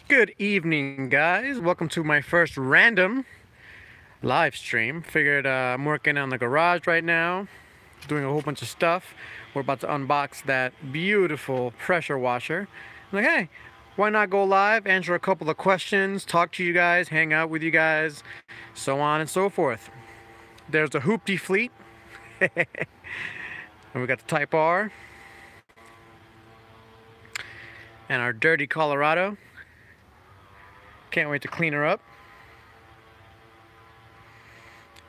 Good evening, guys. Welcome to my first random live stream. Figured I'm working on the garage right now, doing a whole bunch of stuff. We're about to unbox that beautiful pressure washer. I'm like, hey, why not go live, answer a couple of questions, talk to you guys, hang out with you guys, so on and so forth. There's a hoopty fleet, and we got the Type R, and our dirty Colorado. Can't wait to clean her up.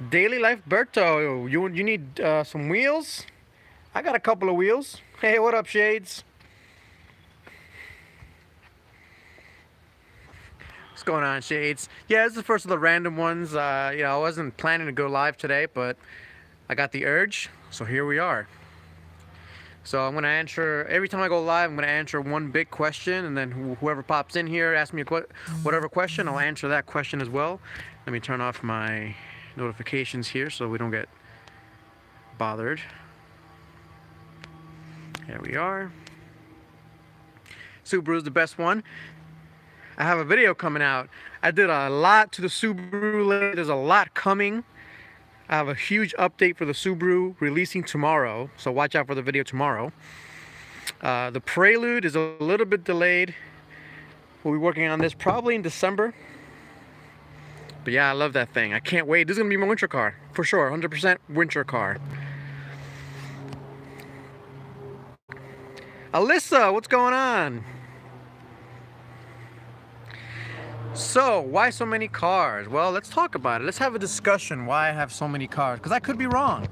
Daily Life Berto, you need some wheels? I got a couple of wheels. Hey, what up, Shades? What's going on, Shades? Yeah, this is the first of the random ones. I wasn't planning to go live today, but I got the urge, so here we are. So I'm gonna answer, every time I go live, I'm gonna answer one big question, and then whoever pops in here, asks me whatever question, I'll answer that question as well. Let me turn off my notifications here so we don't get bothered. There we are. Subaru's the best one. I have a video coming out. I did a lot to the Subaru lately. There's a lot coming. I have a huge update for the Subaru releasing tomorrow, so watch out for the video tomorrow. The Prelude is a little bit delayed. We'll be working on this probably in December. But yeah, I love that thing. I can't wait. This is gonna be my winter car, for sure. 100% winter car. Alyssa, what's going on? So, why so many cars? Well, let's talk about it. Let's have a discussion why I have so many cars. Because I could be wrong.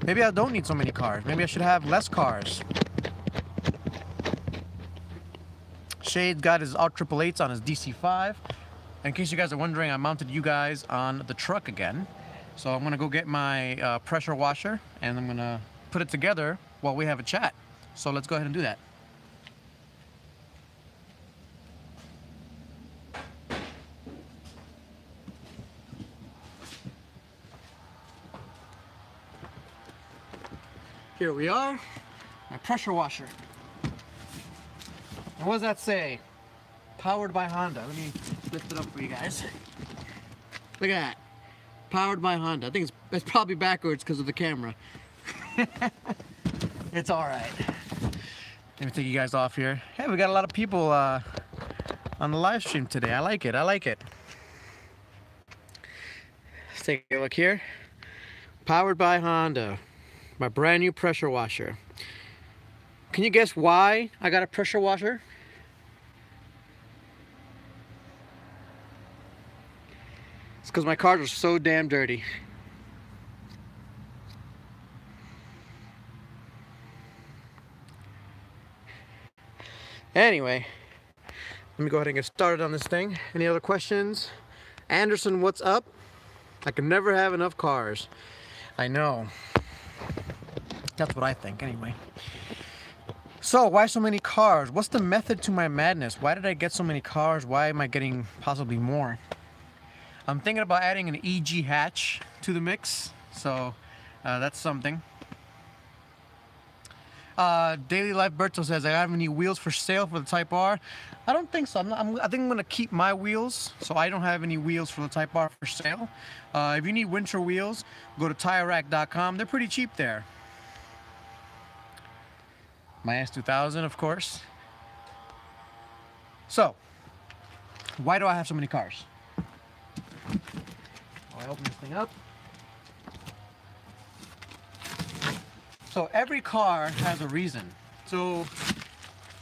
Maybe I don't need so many cars. Maybe I should have less cars. Shade's got his alt 888s on his DC5. In case you guys are wondering, I mounted you guys on the truck again. So I'm gonna go get my pressure washer and I'm gonna put it together while we have a chat. So let's go ahead and do that. Here we are, my pressure washer. And what does that say? Powered by Honda. Let me lift it up for you guys. Look at that. Powered by Honda. I think it's probably backwards because of the camera. It's all right. Let me take you guys off here. Hey, we got a lot of people on the live stream today. I like it. I like it. Let's take a look here. Powered by Honda. My brand new pressure washer. Can you guess why I got a pressure washer? It's because my cars are so damn dirty. Anyway, let me go ahead and get started on this thing. Any other questions? Anderson, what's up? I can never have enough cars. I know. That's what I think, anyway. So, why so many cars? What's the method to my madness? Why did I get so many cars? Why am I getting possibly more? I'm thinking about adding an EG hatch to the mix, so that's something. Daily Life Berto says, I have any wheels for sale for the Type R? I don't think so. I think I'm going to keep my wheels, so I don't have any wheels for the Type R for sale. If you need winter wheels, go to TireRack.com. They're pretty cheap there. My S2000, of course. So, why do I have so many cars? I open this thing up. So every car has a reason. So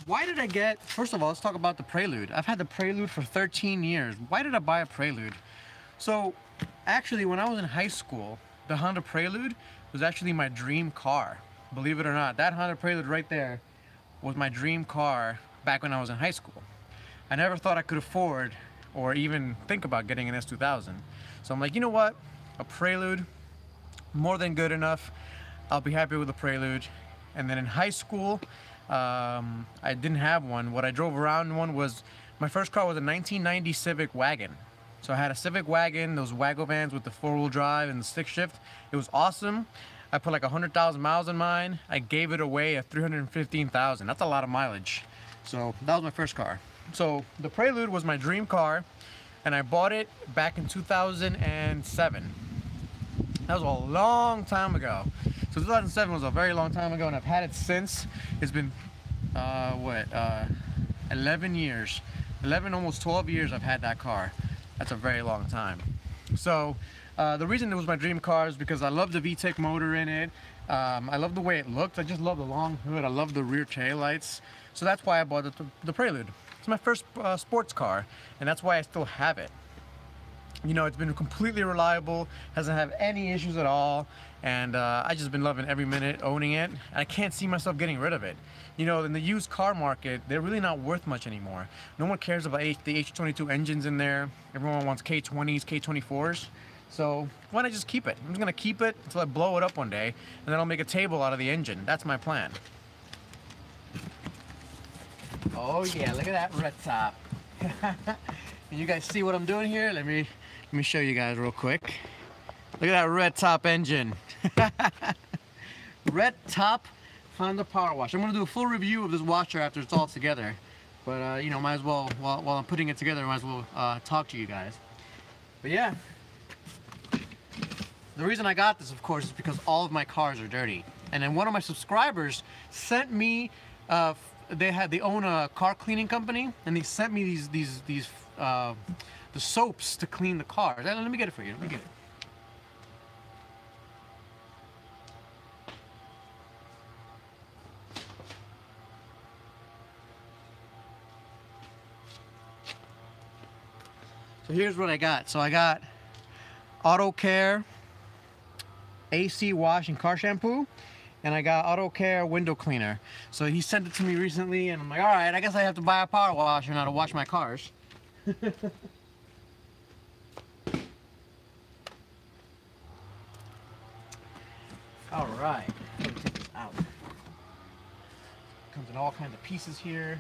why did I get, first of all, let's talk about the Prelude. I've had the Prelude for 13 years. Why did I buy a Prelude? So actually, when I was in high school, the Honda Prelude was actually my dream car. Believe it or not, that Honda Prelude right there was my dream car back when I was in high school. I never thought I could afford or even think about getting an S2000. So I'm like, you know what? A Prelude, more than good enough. I'll be happy with a Prelude. And then in high school, I didn't have one. What I drove around in one was, my first car was a 1990 Civic Wagon. So I had a Civic Wagon, those Waggle vans with the 4-wheel drive and the stick shift. It was awesome. I put like 100,000 miles on mine. I gave it away at 315,000. That's a lot of mileage. So that was my first car. So the Prelude was my dream car, and I bought it back in 2007. That was a long time ago. So 2007 was a very long time ago, and I've had it since. It's been 11 years, 11, almost 12 years I've had that car. That's a very long time. So the reason it was my dream car is because I love the VTEC motor in it. I love the way it looked. I just love the long hood. I love the rear tail lights. So that's why I bought the Prelude. It's my first sports car, and that's why I still have it. You know, it's been completely reliable, hasn't had any issues at all, and I just been loving every minute owning it. I can't see myself getting rid of it. You know, in the used car market, they're really not worth much anymore. No one cares about the H22 engines in there. Everyone wants K20s, K24s. So why not just keep it? I'm just gonna keep it until I blow it up one day, and then I'll make a table out of the engine. That's my plan. Oh yeah, look at that red top. Can you guys see what I'm doing here? Let me show you guys real quick. Look at that red top engine. Red top Honda power wash. I'm gonna do a full review of this washer after it's all together. But you know, might as well, while I'm putting it together, might as well talk to you guys. But yeah, the reason I got this, of course, is because all of my cars are dirty. And then one of my subscribers sent me, they own a car cleaning company, and they sent me the soaps to clean the cars. Let me get it for you. Let me get it. So here's what I got. So I got Auto Care AC wash and car shampoo, and I got Auto Care window cleaner. So he sent it to me recently, and I'm like, all right, I guess I have to buy a power washer now to wash my cars. All right, let me take this out. Comes in all kinds of pieces here.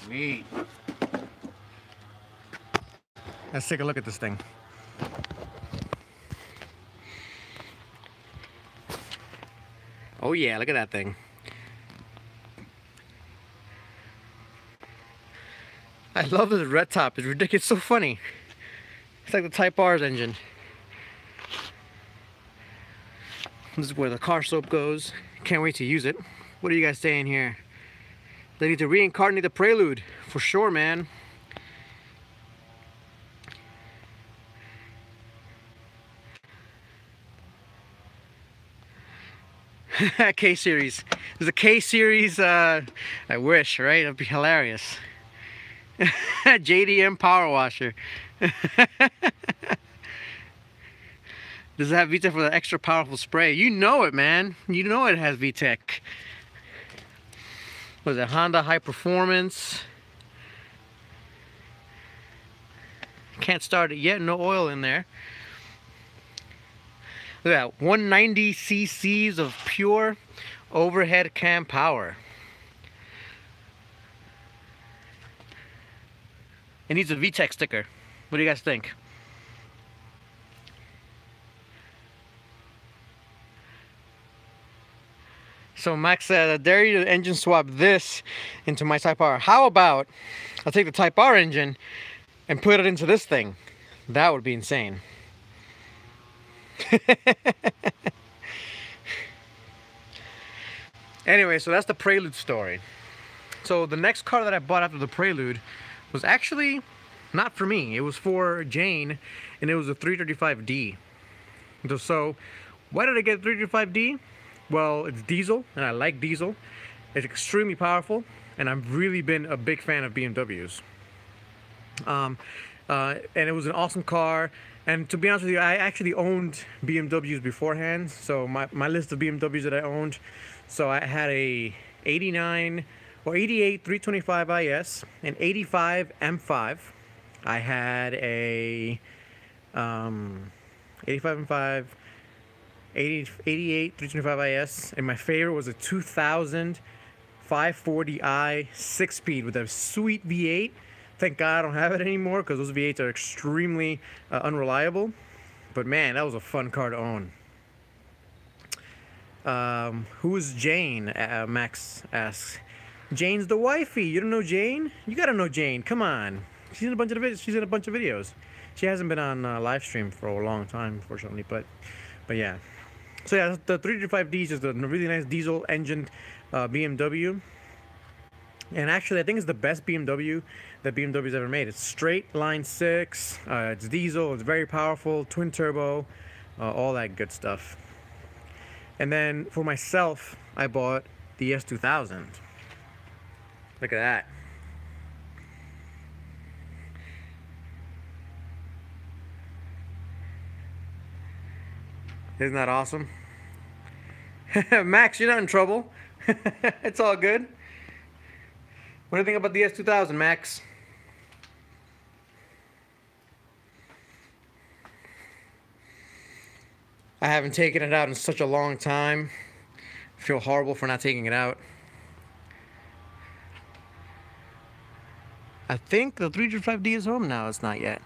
Sweet. Let's take a look at this thing. Oh yeah, look at that thing. I love this red top. It's ridiculous. It's so funny. It's like the Type R's engine. This is where the car soap goes. Can't wait to use it. What are you guys saying here? They need to reincarnate the Prelude for sure, man. K-Series. There's a K-Series, I wish, right? It'd be hilarious. JDM power washer. Does it have VTEC for the extra powerful spray? You know it, man. You know it has VTEC. What is it? Honda High Performance. Can't start it yet. No oil in there. Look at that. 190 cc's of pure overhead cam power. It needs a VTEC sticker. What do you guys think? So Max said, I dare you to engine swap this into my Type R. How about I'll take the Type R engine and put it into this thing? That would be insane. Anyway, so that's the Prelude story. So the next car that I bought after the Prelude was actually not for me. It was for Jane, and it was a 335D. So why did I get 335D? Well, it's diesel, and I like diesel. It's extremely powerful, and I've really been a big fan of BMWs. And it was an awesome car. And to be honest with you, I actually owned BMWs beforehand. So my list of BMWs that I owned, so I had a 89 or 88 325 IS, an 85 M5. I had a 85.5, 88 325 IS, and my favorite was a 2000 540i 6-speed with a sweet V8. Thank God I don't have it anymore because those V8s are extremely unreliable. But man, that was a fun car to own. Who is Jane? Max asks. Jane's the wifey. You don't know Jane? You gotta know Jane. Come on. She's in a bunch of videos. She's in a bunch of videos. She hasn't been on Livestream for a long time, unfortunately. But yeah. So yeah, the 335D is just a really nice diesel engined BMW. And actually, I think it's the best BMW that BMW's ever made. It's straight line 6. It's diesel. It's very powerful. Twin turbo. All that good stuff. And then for myself, I bought the S2000. Look at that. Isn't that awesome? Max, you're not in trouble. It's all good. What do you think about the S2000, Max? I haven't taken it out in such a long time. I feel horrible for not taking it out. I think the 335D is home now. It's not yet.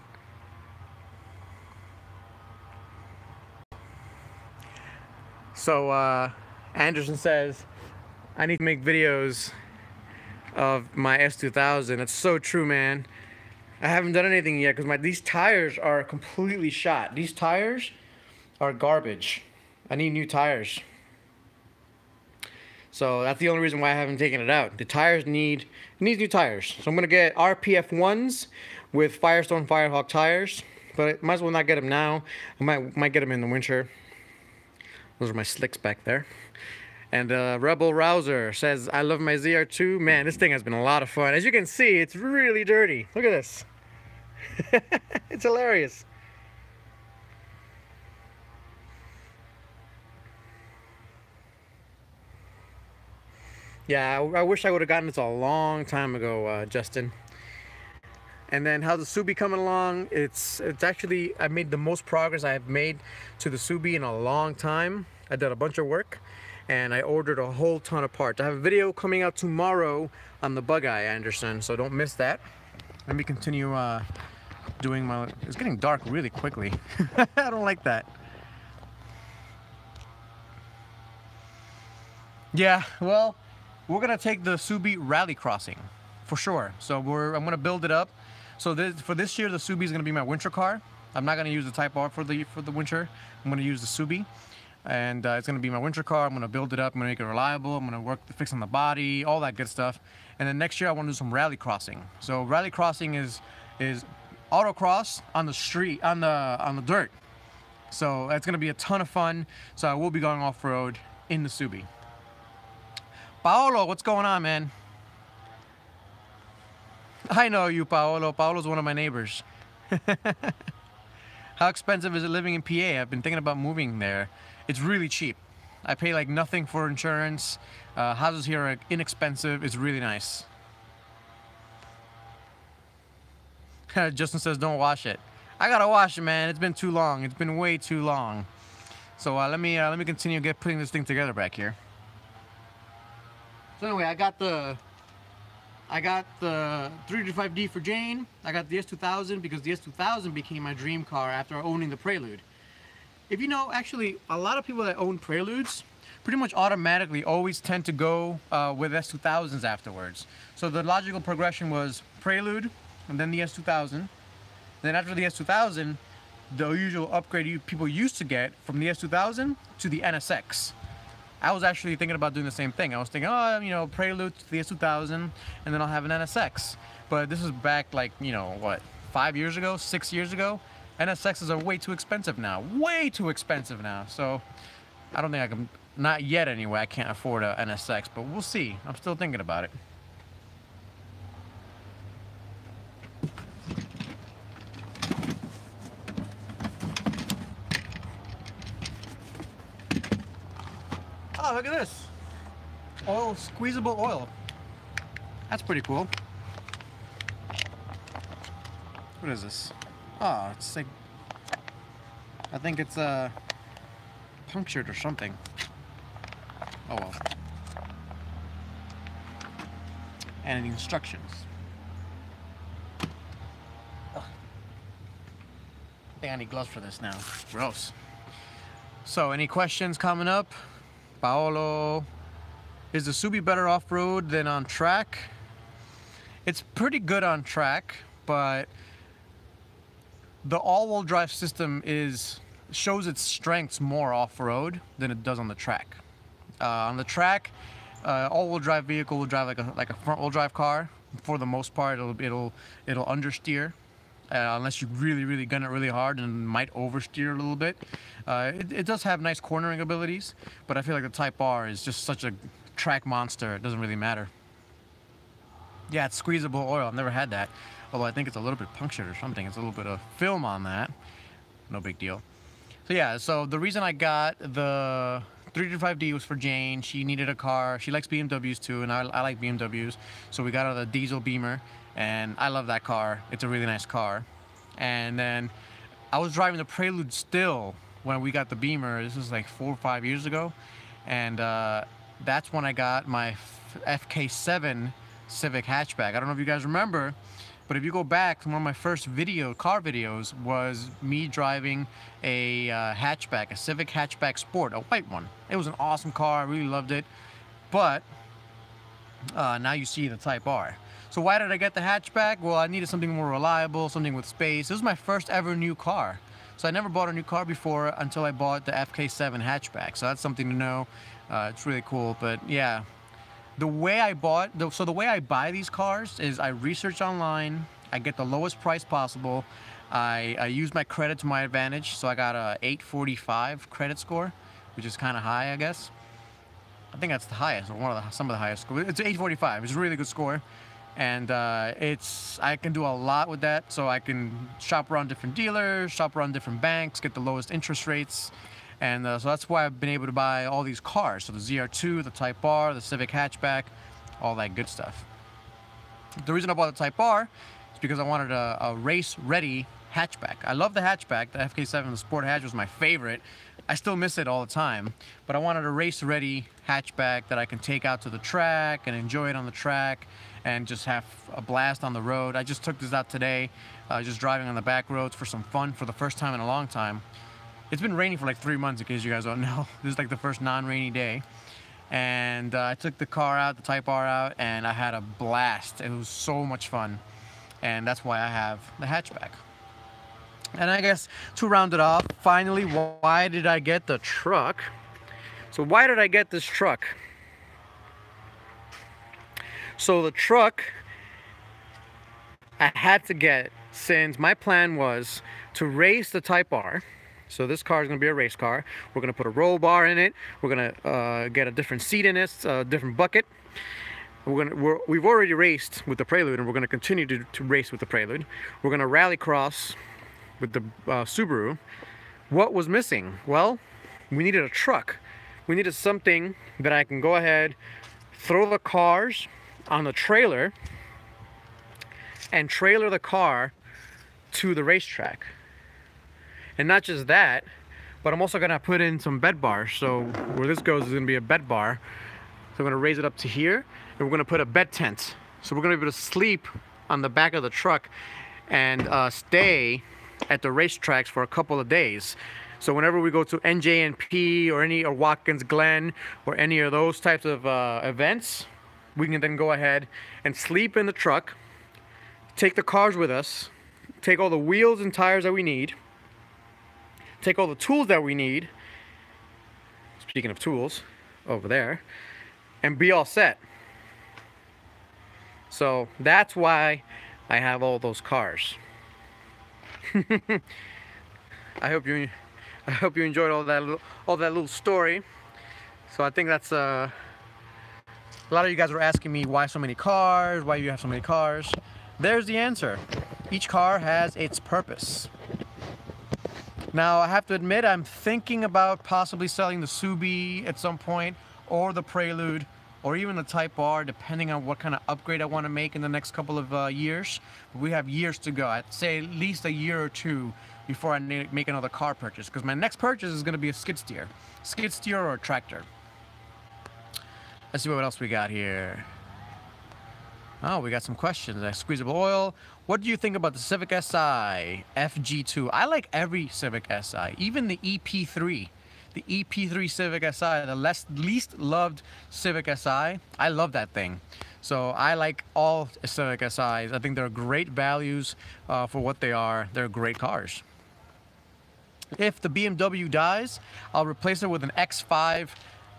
So, Anderson says, I need to make videos of my S2000. It's so true, man. I haven't done anything yet because these tires are completely shot. These tires are garbage. I need new tires. So that's the only reason why I haven't taken it out. The tires needs new tires. So I'm gonna get RPF 1s with Firestone Firehawk tires, but I might as well not get them now. I might get them in the winter. Those are my slicks back there. And Rebel Rouser says, I love my ZR2. Man, this thing has been a lot of fun. As you can see, it's really dirty. Look at this. It's hilarious. Yeah, I wish I would have gotten this a long time ago, Justin. And then how's the Subi coming along? It's actually, I made the most progress I've made to the Subi in a long time. I did a bunch of work and I ordered a whole ton of parts. I have a video coming out tomorrow on the Bug Eye, Anderson, so don't miss that. Let me continue doing my, it's getting dark really quickly. I don't like that. Yeah, well, we're gonna take the Subi rally crossing for sure. So I'm gonna build it up. So for this year, the Subi is gonna be my winter car. I'm not gonna use the Type R for the winter. I'm gonna use the Subi, and it's gonna be my winter car. I'm gonna build it up. I'm gonna make it reliable. I'm gonna fix on the body, all that good stuff. And then next year, I want to do some rally crossing. So rally crossing is autocross on the street, on the dirt. So it's gonna be a ton of fun. So I will be going off road in the Subi. Paolo, what's going on, man? I know you, Paolo. Paolo's one of my neighbors. How expensive is it living in PA? I've been thinking about moving there. It's really cheap. I pay like nothing for insurance. Houses here are inexpensive. It's really nice. Justin says, don't wash it. I gotta wash it, man. It's been too long. It's been way too long. So let me continue putting this thing together back here. So anyway, I got the 335D for Jane. I got the S2000 because the S2000 became my dream car after owning the Prelude. If you know, actually, a lot of people that own Preludes pretty much automatically always tend to go with S2000s afterwards. So the logical progression was Prelude and then the S2000. Then after the S2000, the usual upgrade people used to get from the S2000 to the NSX. I was actually thinking about doing the same thing. I was thinking, oh, you know, Prelude to the S2000, and then I'll have an NSX. But this is back like, you know, what, 5 years ago, 6 years ago? NSXs are way too expensive now. Way too expensive now. So I don't think I can, not yet anyway, I can't afford a NSX, but we'll see. I'm still thinking about it. Oh, look at this. Oil, squeezable oil. That's pretty cool. What is this? Oh, it's like I think it's punctured or something. Oh well. And the instructions. Ugh. I think I need gloves for this now. Gross. So, any questions coming up? Paolo, is the Subi better off-road than on track? It's pretty good on track, but the all-wheel drive system shows its strengths more off-road than it does on the track. On the track, all-wheel drive vehicle will drive like a front-wheel drive car. For the most part, it'll understeer, unless you really gun it really hard, and might oversteer a little bit. It does have nice cornering abilities, but I feel like the Type R is just such a track monster. It doesn't really matter. Yeah, it's squeezable oil. I've never had that, although I think it's a little bit punctured or something. It's a little bit of film on that. No big deal. So yeah, so the reason I got the 335D was for Jane. She needed a car. She likes BMWs too, and I like BMWs. So we got her the diesel Beamer, and I love that car. It's a really nice car. And then I was driving the Prelude still when we got the Beamer. This was like 4 or 5 years ago, and that's when I got my FK7 Civic hatchback. I don't know if you guys remember, but if you go back to one of my first car videos was me driving a hatchback, a Civic hatchback Sport, a white one. It was an awesome car. I really loved it. But now you see the Type R. So why did I get the hatchback? Well, I needed something more reliable, something with space. This was my first ever new car. So I never bought a new car before until I bought the FK7 hatchback. So that's something to know. It's really cool. But yeah, the way I buy these cars is I research online, I get the lowest price possible, I use my credit to my advantage, so I got a 845 credit score, which is kind of high, I guess. I think that's the highest, or some of the highest scores. It's 845, it's a really good score, and I can do a lot with that, so I can shop around different dealers, shop around different banks, get the lowest interest rates. And so that's why I've been able to buy all these cars. So the ZR2, the Type R, the Civic hatchback, all that good stuff. The reason I bought the Type R is because I wanted a race-ready hatchback. I love the hatchback. The FK7, the Sport hatch, was my favorite. I still miss it all the time. But I wanted a race-ready hatchback that I can take out to the track and enjoy it on the track and just have a blast on the road. I just took this out today, just driving on the back roads for some fun for the first time in a long time. It's been raining for like 3 months, in case you guys don't know. This is like the first non-rainy day. And I took the car out, the Type R out, and I had a blast. It was so much fun. And that's why I have the hatchback. And I guess to round it off, finally, why did I get the truck? So why did I get this truck? So the truck I had to get since my plan was to race the Type R. So this car is going to be a race car. We're going to put a roll bar in it. We're going to get a different seat in it, a different bucket. We've already raced with the Prelude, and we're going to continue to race with the Prelude. We're going to rally cross with the Subaru. What was missing? Well, we needed a truck. We needed something that I can go ahead, throw the cars on the trailer, and trailer the car to the racetrack. And not just that, but I'm also gonna put in some bed bars. So where this goes is gonna be a bed bar. So I'm gonna raise it up to here, and we're gonna put a bed tent. So we're gonna be able to sleep on the back of the truck and stay at the racetracks for a couple of days. So whenever we go to NJNP or Watkins Glen or any of those types of events, we can then go ahead and sleep in the truck, take the cars with us, take all the wheels and tires that we need, take all the tools that we need, speaking of tools, over there, and be all set. So that's why I have all those cars. I hope you enjoyed all that little story. So I think that's a lot of you guys were asking me why so many cars, why you have so many cars. There's the answer. Each car has its purpose. Now, I have to admit, I'm thinking about possibly selling the Subi at some point, or the Prelude, or even a Type R, depending on what kind of upgrade I want to make in the next couple of years. We have years to go. I'd say at least a year or two before I make another car purchase, because my next purchase is going to be a skid steer or a tractor. Let's see what else we got here. Oh, we got some questions. Squeezable oil. What do you think about the Civic Si FG2? I like every Civic Si, even the EP3. The EP3 Civic Si, the least loved Civic Si. I love that thing. So I like all Civic Si's. I think they're great values for what they are. They're great cars. If the BMW dies, I'll replace it with an X5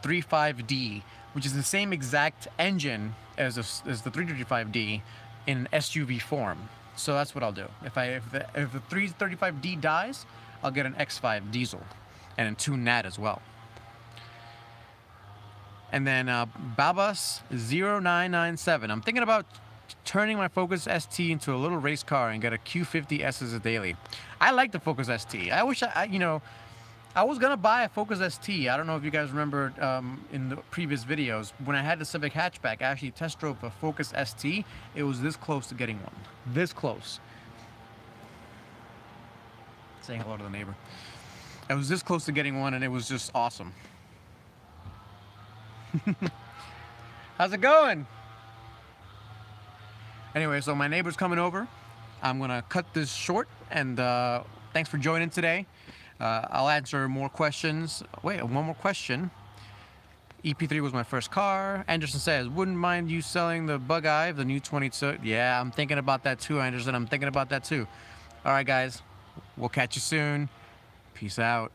35D, which is the same exact engine as the 335D in SUV form. So that's what I'll do. If the 335D dies, I'll get an X5 diesel and a tune that as well. And then Babas0997. I'm thinking about turning my Focus ST into a little race car and get a Q50S as a daily. I like the Focus ST. I wish I was gonna buy a Focus ST. I don't know if you guys remember in the previous videos, when I had the Civic hatchback, I actually test drove a Focus ST. It was this close to getting one. This close. Saying hello to the neighbor. I was this close to getting one, and it was just awesome. How's it going? Anyway, so my neighbor's coming over. I'm gonna cut this short, and thanks for joining today. I'll answer more questions. Wait, one more question. EP3 was my first car. Anderson says, wouldn't mind you selling the Bug Eye, the new 22. Yeah, I'm thinking about that too, Anderson. I'm thinking about that too. All right, guys. We'll catch you soon. Peace out.